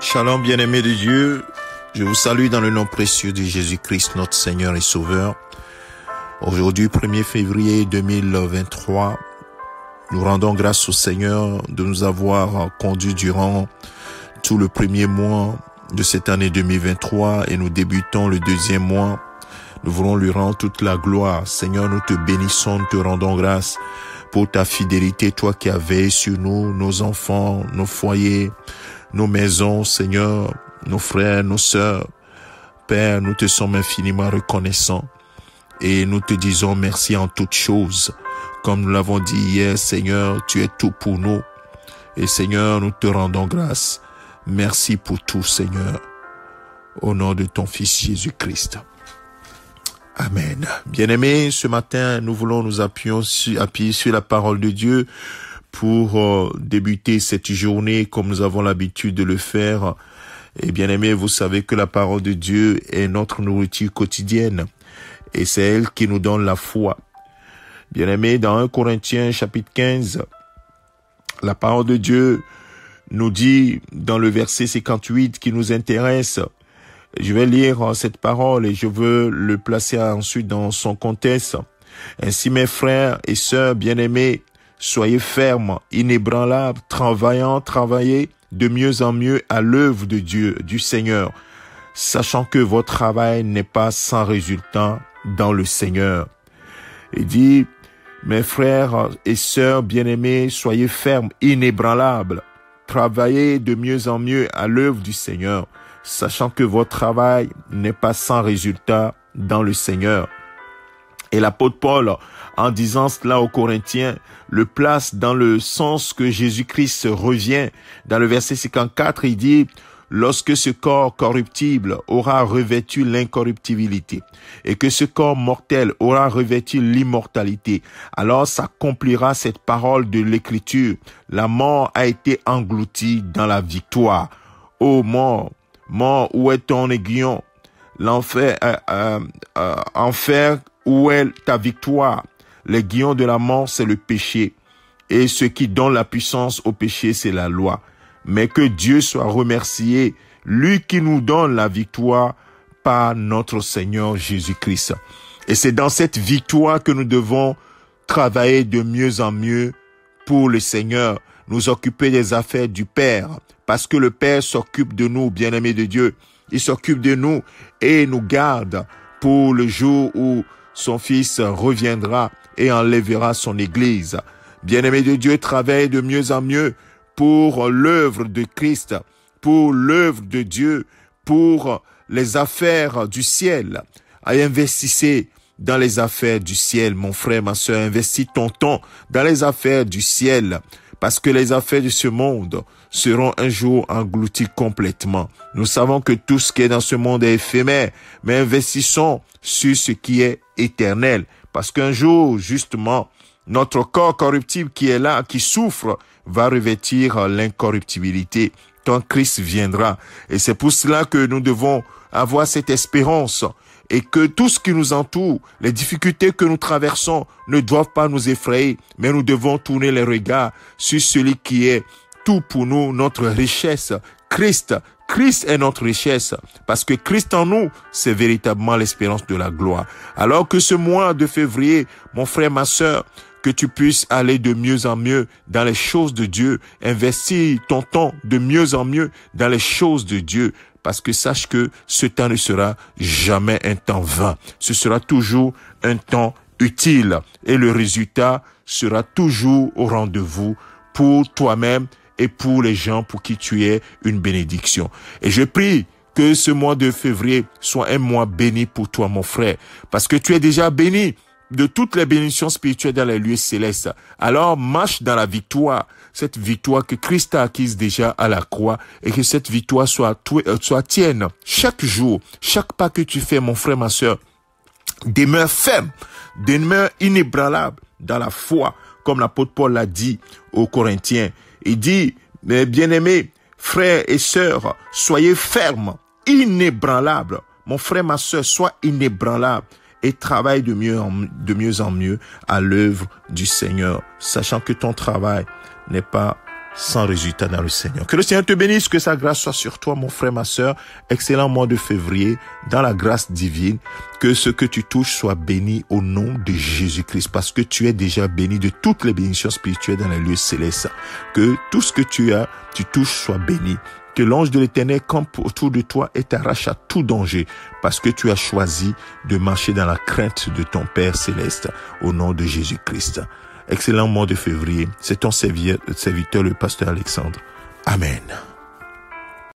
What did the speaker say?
Shalom bien-aimés de Dieu, je vous salue dans le nom précieux de Jésus-Christ, notre Seigneur et Sauveur. Aujourd'hui, 1er février 2023, nous rendons grâce au Seigneur de nous avoir conduits durant tout le premier mois de cette année 2023 et nous débutons le deuxième mois. Nous voulons lui rendre toute la gloire. Seigneur, nous te bénissons, nous te rendons grâce pour ta fidélité, toi qui as veillé sur nous, nos enfants, nos foyers, nos maisons, Seigneur, nos frères, nos sœurs. Père, nous te sommes infiniment reconnaissants et nous te disons merci en toutes choses. Comme nous l'avons dit hier, Seigneur, tu es tout pour nous. Et Seigneur, nous te rendons grâce. Merci pour tout, Seigneur. Au nom de ton Fils Jésus-Christ. Amen. Bien-aimés, ce matin, nous voulons nous appuyer sur la parole de Dieu pour débuter cette journée comme nous avons l'habitude de le faire. Et bien-aimés, vous savez que la parole de Dieu est notre nourriture quotidienne et c'est elle qui nous donne la foi. Bien-aimés, dans 1 Corinthiens chapitre 15, la parole de Dieu nous dit dans le verset 58 qui nous intéresse. Je vais lire cette parole et je veux le placer ensuite dans son contexte. Ainsi, mes frères et sœurs bien-aimés, soyez fermes, inébranlables, travaillez de mieux en mieux à l'œuvre de Dieu, du Seigneur, sachant que votre travail n'est pas sans résultat dans le Seigneur. Il dit, mes frères et sœurs bien-aimés, soyez fermes, inébranlables, travaillez de mieux en mieux à l'œuvre du Seigneur, sachant que votre travail n'est pas sans résultat dans le Seigneur. Et l'apôtre Paul, en disant cela aux Corinthiens, le place dans le sens que Jésus-Christ revient. Dans le verset 54, il dit, « Lorsque ce corps corruptible aura revêtu l'incorruptibilité et que ce corps mortel aura revêtu l'immortalité, alors s'accomplira cette parole de l'Écriture. La mort a été engloutie dans la victoire. Ô mort, mort, où est ton aiguillon? L'enfer, enfer, où est ta victoire? L'aiguillon de la mort, c'est le péché. Et ce qui donne la puissance au péché, c'est la loi. Mais que Dieu soit remercié, lui qui nous donne la victoire par notre Seigneur Jésus-Christ. Et c'est dans cette victoire que nous devons travailler de mieux en mieux pour le Seigneur, nous occuper des affaires du Père, parce que le Père s'occupe de nous, bien-aimés de Dieu. Il s'occupe de nous et nous garde pour le jour où son Fils reviendra et enlèvera son Église. Bien-aimés de Dieu, travaillez de mieux en mieux pour l'œuvre de Christ, pour l'œuvre de Dieu, pour les affaires du ciel. Investissez dans les affaires du ciel, mon frère, ma soeur. Investis ton temps dans les affaires du ciel, parce que les affaires de ce monde seront un jour englouties complètement. Nous savons que tout ce qui est dans ce monde est éphémère, mais investissons sur ce qui est éternel, parce qu'un jour, justement, notre corps corruptible qui est là, qui souffre, va revêtir l'incorruptibilité quand Christ viendra. Et c'est pour cela que nous devons avoir cette espérance et que tout ce qui nous entoure, les difficultés que nous traversons ne doivent pas nous effrayer, mais nous devons tourner les regards sur celui qui est tout pour nous, notre richesse, Christ. Christ est notre richesse, parce que Christ en nous, c'est véritablement l'espérance de la gloire. Alors que ce mois de février, mon frère, ma sœur, que tu puisses aller de mieux en mieux dans les choses de Dieu, investir ton temps de mieux en mieux dans les choses de Dieu, parce que sache que ce temps ne sera jamais un temps vain. Ce sera toujours un temps utile et le résultat sera toujours au rendez-vous pour toi-même et pour les gens pour qui tu es une bénédiction. Et je prie que ce mois de février soit un mois béni pour toi, mon frère, parce que tu es déjà béni de toutes les bénédictions spirituelles dans les lieux célestes. Alors marche dans la victoire, cette victoire que Christ a acquise déjà à la croix, et que cette victoire soit tienne chaque jour, chaque pas que tu fais, mon frère, ma sœur. Demeure ferme, demeure inébranlable dans la foi, comme l'apôtre Paul l'a dit aux Corinthiens. Il dit, mes bien-aimés, frères et sœurs, soyez fermes, inébranlables. Mon frère, ma sœur, sois inébranlable et travaille de mieux en mieux à l'œuvre du Seigneur, sachant que ton travail n'est pas sans résultat dans le Seigneur. Que le Seigneur te bénisse, que sa grâce soit sur toi, mon frère, ma sœur. Excellent mois de février, dans la grâce divine. Que ce que tu touches soit béni au nom de Jésus-Christ, parce que tu es déjà béni de toutes les bénédictions spirituelles dans les lieux célestes. Que tout ce que tu touches soit béni. Que l'ange de l'Éternel campe autour de toi et t'arrache à tout danger, parce que tu as choisi de marcher dans la crainte de ton Père céleste, au nom de Jésus-Christ. Excellent mois de février. C'est ton serviteur, le pasteur Alexandre. Amen.